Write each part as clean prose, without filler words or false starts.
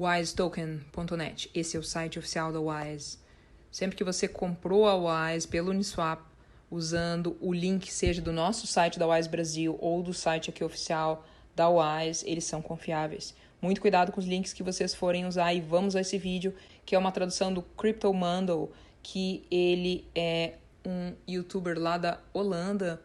wisetoken.net. Esse é o site oficial da Wise. Sempre que você comprou a Wise pelo Uniswap, usando o link, seja do nosso site da Wise Brasil ou do site aqui oficial da Wise, eles são confiáveis. Muito cuidado com os links que vocês forem usar e vamos a esse vídeo, que é uma tradução do Crypto Mandel, que ele é um youtuber lá da Holanda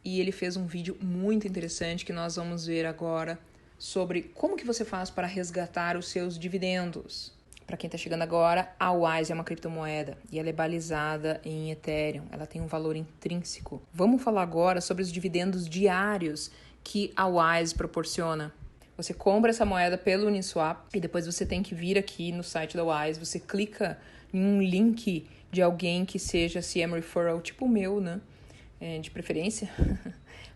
e ele fez um vídeo muito interessante que nós vamos ver agora sobre como que você faz para resgatar os seus dividendos. Para quem está chegando agora, a Wise é uma criptomoeda e ela é balizada em Ethereum. Ela tem um valor intrínseco. Vamos falar agora sobre os dividendos diários que a Wise proporciona. Você compra essa moeda pelo Uniswap e depois você tem que vir aqui no site da Wise. Você clica em um link de alguém que seja CM Referral, tipo o meu, né? De preferência,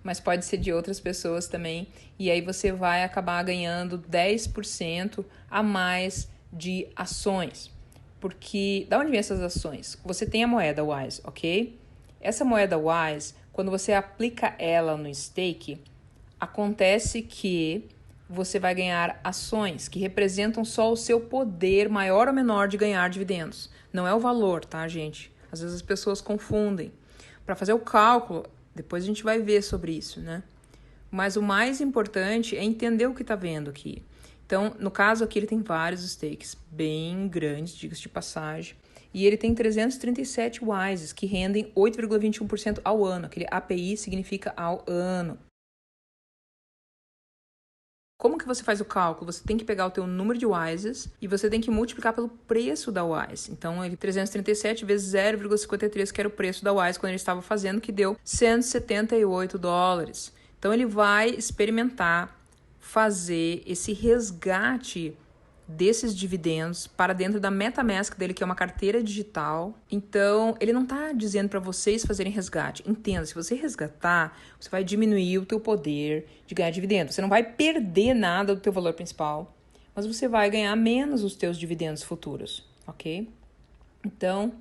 mas pode ser de outras pessoas também. E aí você vai acabar ganhando 10% a mais de ações. Porque, da onde vem essas ações? Você tem a moeda Wise, ok? Essa moeda Wise, quando você aplica ela no stake, acontece que você vai ganhar ações que representam só o seu poder maior ou menor de ganhar dividendos. Não é o valor, tá, gente? Às vezes as pessoas confundem. Para fazer o cálculo, depois a gente vai ver sobre isso, né? Mas o mais importante é entender o que está vendo aqui. Então, no caso aqui, ele tem vários stakes bem grandes, diga-se de passagem. E ele tem 337 Wises, que rendem 8,21% ao ano. Aquele API significa ao ano. Como que você faz o cálculo? Você tem que pegar o teu número de Wises e você tem que multiplicar pelo preço da Wise. Então, ele 337 vezes 0,53, que era o preço da Wise quando ele estava fazendo, que deu $178. Então, ele vai experimentar fazer esse resgate desses dividendos para dentro da MetaMask dele, que é uma carteira digital. Então, ele não está dizendo para vocês fazerem resgate. Entenda, se você resgatar, você vai diminuir o teu poder de ganhar dividendos. Você não vai perder nada do teu valor principal, mas você vai ganhar menos os teus dividendos futuros, ok? Então,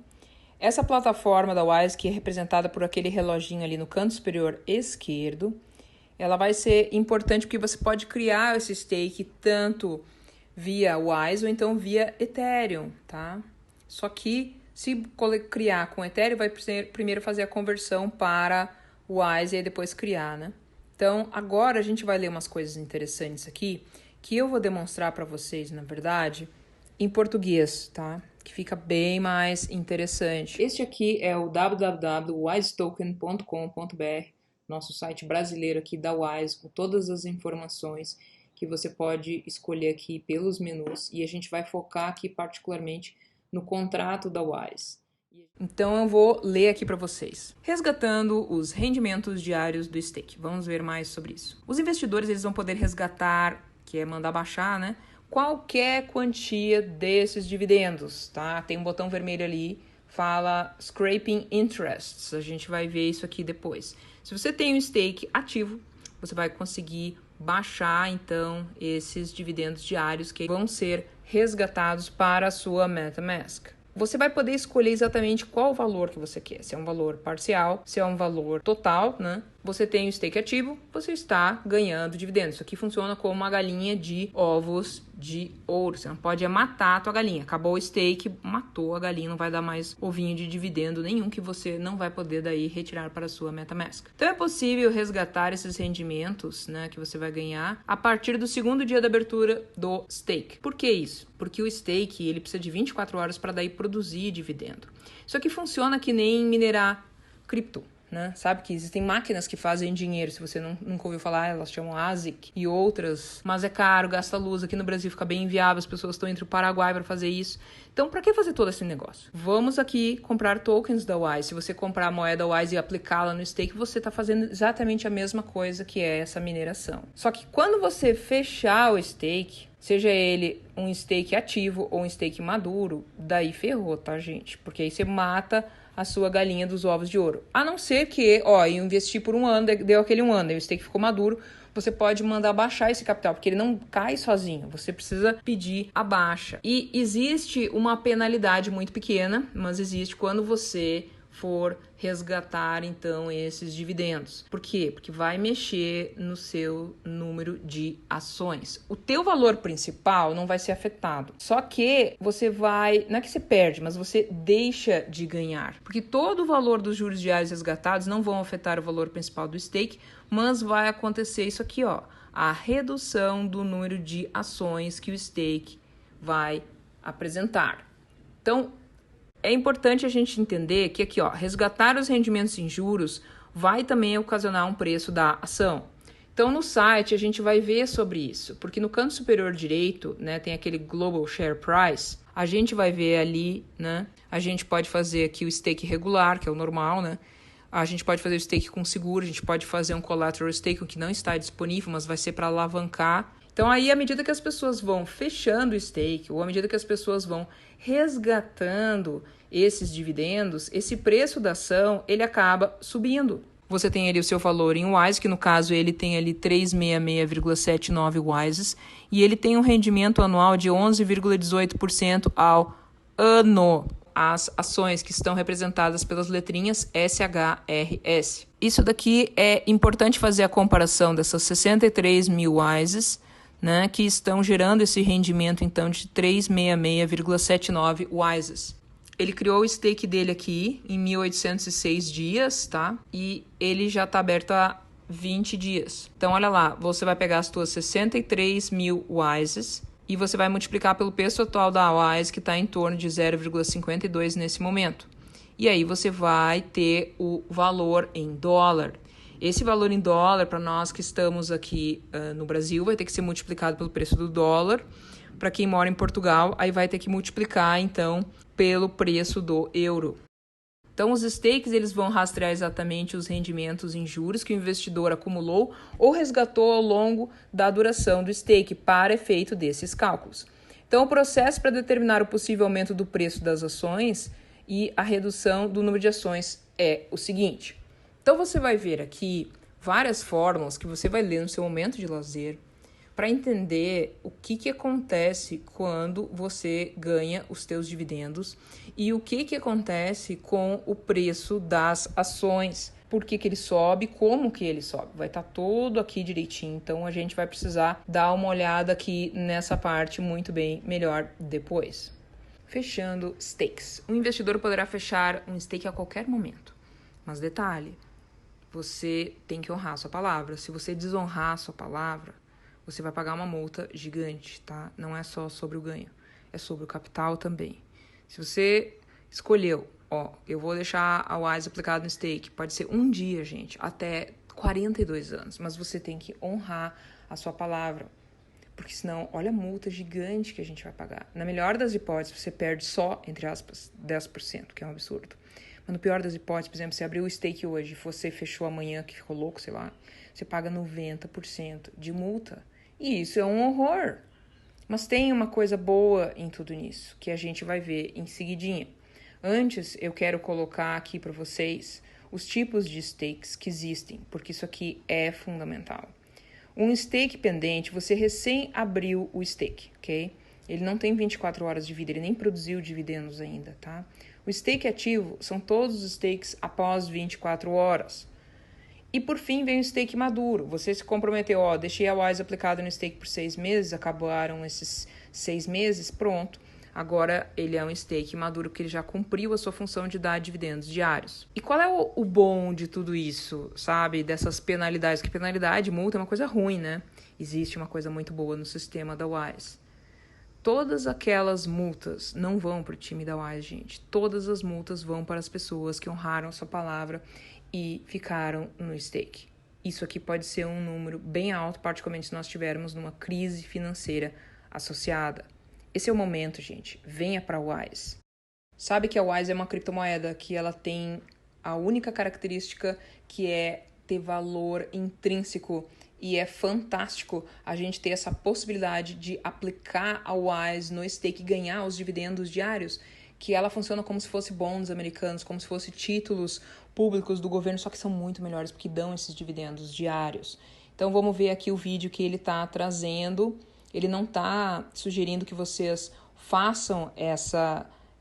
essa plataforma da Wise, que é representada por aquele reloginho ali no canto superior esquerdo, ela vai ser importante porque você pode criar esse stake tanto via Wise ou então via Ethereum, tá? Só que se criar com Ethereum, vai primeiro fazer a conversão para Wise e aí depois criar, né? Então, agora a gente vai ler umas coisas interessantes aqui que eu vou demonstrar para vocês, na verdade, em português, tá? Que fica bem mais interessante. Este aqui é o www.wisetoken.com.br, nosso site brasileiro aqui da Wise, com todas as informações que você pode escolher aqui pelos menus, e a gente vai focar aqui particularmente no contrato da Wise. Então eu vou ler aqui para vocês. Resgatando os rendimentos diários do stake. Vamos ver mais sobre isso. Os investidores eles vão poder resgatar, que é mandar baixar, né? Qualquer quantia desses dividendos, tá? Tem um botão vermelho ali, fala Scraping Interests. A gente vai ver isso aqui depois. Se você tem um stake ativo, você vai conseguir baixar, então, esses dividendos diários que vão ser resgatados para a sua MetaMask. Você vai poder escolher exatamente qual o valor que você quer. Se é um valor parcial, se é um valor total, né? Você tem o stake ativo, você está ganhando dividendos. Isso aqui funciona como uma galinha de ovos de ouro. Você não pode matar a tua galinha. Acabou o stake, matou a galinha, não vai dar mais ovinho de dividendo nenhum que você não vai poder daí retirar para a sua MetaMask. Então é possível resgatar esses rendimentos, né, que você vai ganhar a partir do segundo dia da abertura do stake. Por que isso? Porque o stake ele precisa de 24 horas para daí produzir dividendo. Isso aqui funciona que nem minerar cripto. Né? Sabe que existem máquinas que fazem dinheiro, se você nunca ouviu falar, elas chamam ASIC e outras, mas é caro, gasta luz, aqui no Brasil fica bem inviável, as pessoas estão entre o Paraguai para fazer isso. Então, para que fazer todo esse negócio? Vamos aqui comprar tokens da Wise. Se você comprar a moeda Wise e aplicá-la no stake, você está fazendo exatamente a mesma coisa que é essa mineração. Só que quando você fechar o stake, seja ele um stake ativo ou um stake maduro, daí ferrou, tá, gente? Porque aí você mata a sua galinha dos ovos de ouro. A não ser que, eu investi por um ano, deu aquele um ano, aí o stake ficou maduro, você pode mandar baixar esse capital, porque ele não cai sozinho, você precisa pedir a baixa. E existe uma penalidade muito pequena, mas existe quando você for resgatar então esses dividendos. Por quê? Porque vai mexer no seu número de ações. O teu valor principal não vai ser afetado. Só que você vai, não é que você perde, mas você deixa de ganhar. Porque todo o valor dos juros diários resgatados não vão afetar o valor principal do stake, mas vai acontecer isso aqui, ó, a redução do número de ações que o stake vai apresentar. Então, é importante a gente entender que aqui, ó, resgatar os rendimentos em juros vai também ocasionar um preço da ação. Então, no site, a gente vai ver sobre isso, porque no canto superior direito, né, tem aquele Global Share Price, a gente vai ver ali, né, a gente pode fazer aqui o stake regular, que é o normal, né, a gente pode fazer o stake com seguro, a gente pode fazer um collateral stake que não está disponível, mas vai ser para alavancar. Então, aí, à medida que as pessoas vão fechando o stake, ou à medida que as pessoas vão resgatando esses dividendos, esse preço da ação, ele acaba subindo. Você tem ali o seu valor em WISE, que no caso ele tem ali 366,79 WISEs, e ele tem um rendimento anual de 11,18% ao ano. As ações que estão representadas pelas letrinhas SHRS. Isso daqui é importante fazer a comparação dessas 63 mil WISEs, né, que estão gerando esse rendimento então de 366,79 WISEs. Ele criou o stake dele aqui em 1.806 dias, tá? E ele já está aberto há 20 dias. Então, olha lá, você vai pegar as tuas 63 mil WISEs e você vai multiplicar pelo preço atual da WISE, que está em torno de 0,52 nesse momento. E aí você vai ter o valor em dólar. Esse valor em dólar, para nós que estamos aqui no Brasil, vai ter que ser multiplicado pelo preço do dólar. Para quem mora em Portugal, aí vai ter que multiplicar, então, pelo preço do euro. Então, os stakes eles vão rastrear exatamente os rendimentos em juros que o investidor acumulou ou resgatou ao longo da duração do stake para efeito desses cálculos. Então, o processo para determinar o possível aumento do preço das ações e a redução do número de ações é o seguinte. Então, você vai ver aqui várias fórmulas que você vai ler no seu momento de lazer para entender o que acontece quando você ganha os teus dividendos e o que acontece com o preço das ações, por que ele sobe, como que ele sobe. Vai estar todo aqui direitinho, então a gente vai precisar dar uma olhada aqui nessa parte muito bem melhor depois. Fechando stakes. Um investidor poderá fechar um stake a qualquer momento, mas detalhe, você tem que honrar a sua palavra. Se você desonrar a sua palavra, você vai pagar uma multa gigante, tá? Não é só sobre o ganho, é sobre o capital também. Se você escolheu, ó, eu vou deixar a WISE aplicado no stake, pode ser um dia, gente, até 42 anos, mas você tem que honrar a sua palavra, porque senão, olha a multa gigante que a gente vai pagar. Na melhor das hipóteses, você perde só, entre aspas, 10%, que é um absurdo. Mas no pior das hipóteses, por exemplo, você abriu o stake hoje e você fechou amanhã, que ficou louco, sei lá, você paga 90% de multa. E isso é um horror. Mas tem uma coisa boa em tudo nisso, que a gente vai ver em seguidinha. Antes, eu quero colocar aqui para vocês os tipos de stakes que existem, porque isso aqui é fundamental. Um stake pendente, você recém abriu o stake, ok? Ele não tem 24 horas de vida, ele nem produziu dividendos ainda, tá? O stake ativo são todos os stakes após 24 horas. E por fim vem o stake maduro. Você se comprometeu, ó, deixei a WISE aplicada no stake por 6 meses, acabaram esses 6 meses, pronto. Agora ele é um stake maduro porque ele já cumpriu a sua função de dar dividendos diários. E qual é o bom de tudo isso, sabe? Dessas penalidades, que penalidade, multa é uma coisa ruim, né? Existe uma coisa muito boa no sistema da WISE. Todas aquelas multas não vão para o time da WISE, gente. Todas as multas vão para as pessoas que honraram a sua palavra e ficaram no stake. Isso aqui pode ser um número bem alto, particularmente se nós estivermos numa crise financeira associada. Esse é o momento, gente. Venha para a WISE. Sabe que a WISE é uma criptomoeda que ela tem a única característica que é ter valor intrínseco. E é fantástico a gente ter essa possibilidade de aplicar a WISE no stake e ganhar os dividendos diários, que ela funciona como se fosse bonds americanos, como se fosse títulos públicos do governo, só que são muito melhores porque dão esses dividendos diários. Então vamos ver aqui o vídeo que ele está trazendo. Ele não está sugerindo que vocês façam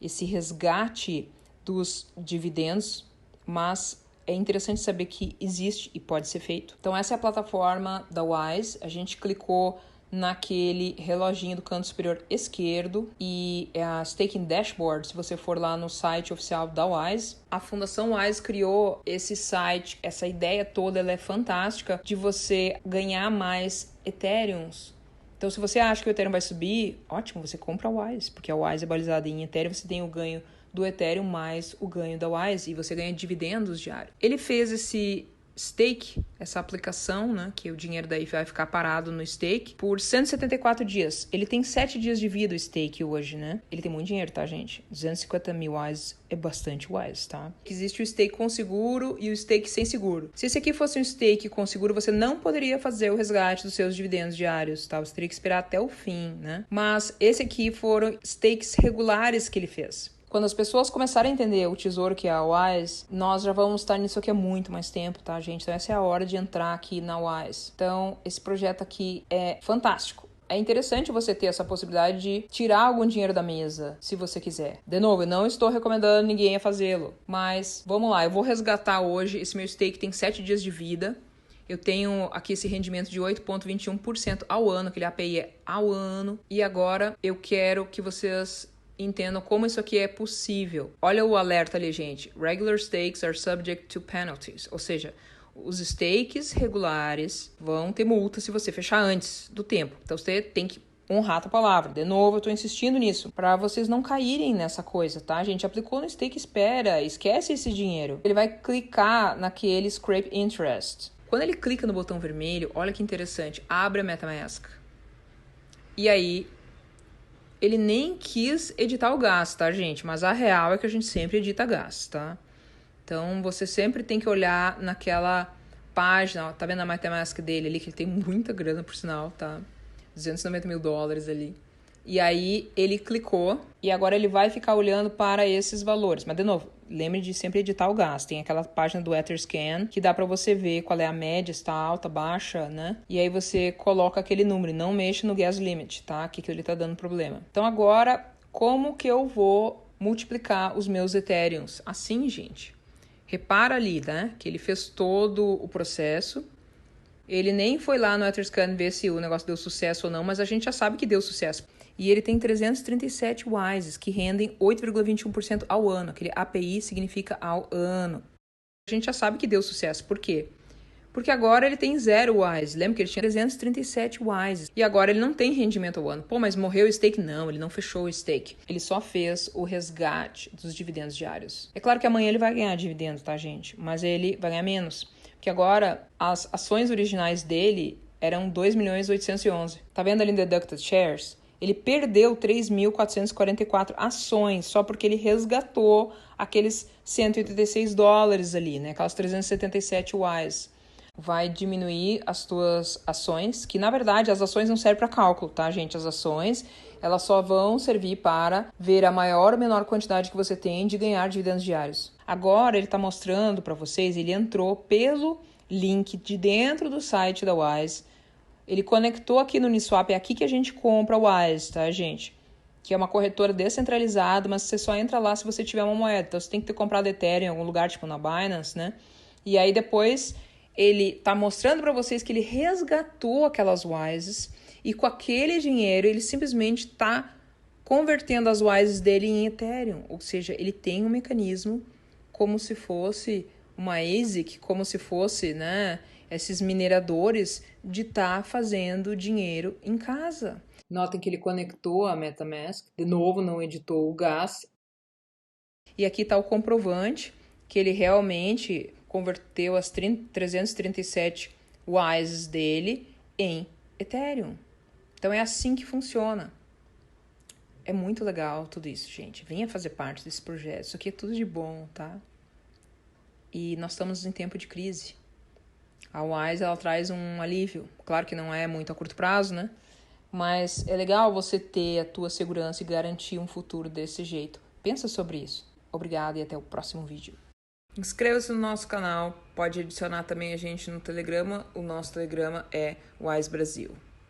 esse resgate dos dividendos, mas é interessante saber que existe e pode ser feito. Então essa é a plataforma da Wise. A gente clicou naquele reloginho do canto superior esquerdo e é a Staking Dashboard. Se você for lá no site oficial da Wise, a Fundação Wise criou esse site. Essa ideia toda, ela é fantástica, de você ganhar mais Ethereums. Então se você acha que o Ethereum vai subir, ótimo, você compra a Wise, porque a Wise é balizada em Ethereum, você tem o ganho do Ethereum mais o ganho da Wise e você ganha dividendos diários. Ele fez esse stake, essa aplicação, né, que o dinheiro daí vai ficar parado no stake por 174 dias. Ele tem 7 dias de vida o stake hoje, né? Ele tem muito dinheiro, tá, gente? 250 mil Wise é bastante Wise, tá? Existe o stake com seguro e o stake sem seguro. Se esse aqui fosse um stake com seguro, você não poderia fazer o resgate dos seus dividendos diários, tá? Você teria que esperar até o fim, né? Mas esse aqui foram stakes regulares que ele fez. Quando as pessoas começarem a entender o tesouro que é a Wise, nós já vamos estar nisso aqui há muito mais tempo, tá, gente? Então essa é a hora de entrar aqui na Wise. Então esse projeto aqui é fantástico. É interessante você ter essa possibilidade de tirar algum dinheiro da mesa, se você quiser. De novo, eu não estou recomendando ninguém a fazê-lo, mas vamos lá, eu vou resgatar hoje. Esse meu stake tem 7 dias de vida. Eu tenho aqui esse rendimento de 8,21% ao ano, aquele API é ao ano. E agora eu quero que vocês entendam como isso aqui é possível. Olha o alerta ali, gente. Regular stakes are subject to penalties. Ou seja, os stakes regulares vão ter multa se você fechar antes do tempo. Então você tem que honrar a tua palavra. De novo, eu tô insistindo nisso, para vocês não caírem nessa coisa, tá? A gente aplicou no stake, espera, esquece esse dinheiro. Ele vai clicar naquele scrape interest. Quando ele clica no botão vermelho, olha que interessante, abre a MetaMask. E aí ele nem quis editar o gas, tá, gente? Mas a real é que a gente sempre edita gas, tá? Então, você sempre tem que olhar naquela página, ó, tá vendo a MetaMask dele ali, que ele tem muita grana, por sinal, tá? 290 mil dólares ali. E aí, ele clicou e agora ele vai ficar olhando para esses valores. Mas, de novo, lembre de sempre editar o gas. Tem aquela página do Etherscan que dá para você ver qual é a média, se está alta, baixa, né? E aí você coloca aquele número. Não mexa no gas limit, tá? Que ele tá dando problema. Então agora, como que eu vou multiplicar os meus Ethereums? Assim, gente. Repara ali, né? Que ele fez todo o processo. Ele nem foi lá no Etherscan ver se o negócio deu sucesso ou não, mas a gente já sabe que deu sucesso. E ele tem 337 WISEs, que rendem 8,21% ao ano. Aquele API significa ao ano. A gente já sabe que deu sucesso. Por quê? Porque agora ele tem 0 WISEs. Lembra que ele tinha 337 WISEs. E agora ele não tem rendimento ao ano. Pô, mas morreu o stake? Não, ele não fechou o stake. Ele só fez o resgate dos dividendos diários. É claro que amanhã ele vai ganhar dividendo, tá, gente? Mas ele vai ganhar menos. Porque agora as ações originais dele eram 2.811. Tá vendo ali no Deducted Shares? Ele perdeu 3.444 ações só porque ele resgatou aqueles 186 dólares ali, né? Aquelas 377 WISEs. Vai diminuir as tuas ações, que na verdade as ações não servem para cálculo, tá, gente? As ações, elas só vão servir para ver a maior ou menor quantidade que você tem de ganhar dividendos diários. Agora ele está mostrando para vocês, ele entrou pelo link de dentro do site da Wise. Ele conectou aqui no Uniswap, é aqui que a gente compra o Wise, tá, gente? Que é uma corretora descentralizada, mas você só entra lá se você tiver uma moeda. Então você tem que ter comprado Ethereum em algum lugar, tipo na Binance, né? E aí depois ele tá mostrando para vocês que ele resgatou aquelas WISEs e com aquele dinheiro ele simplesmente tá convertendo as WISEs dele em Ethereum. Ou seja, ele tem um mecanismo como se fosse uma ASIC, como se fosse, né, esses mineradores de estar fazendo dinheiro em casa. Notem que ele conectou a MetaMask, de novo não editou o gas. E aqui está o comprovante que ele realmente converteu as 337 WISEs dele em Ethereum. Então é assim que funciona. É muito legal tudo isso, gente. Venha fazer parte desse projeto. Isso aqui é tudo de bom, tá? E nós estamos em tempo de crise. A Wise, ela traz um alívio. Claro que não é muito a curto prazo, né? Mas é legal você ter a tua segurança e garantir um futuro desse jeito. Pensa sobre isso. Obrigada e até o próximo vídeo. Inscreva-se no nosso canal. Pode adicionar também a gente no Telegrama. O nosso Telegrama é Wise Brasil.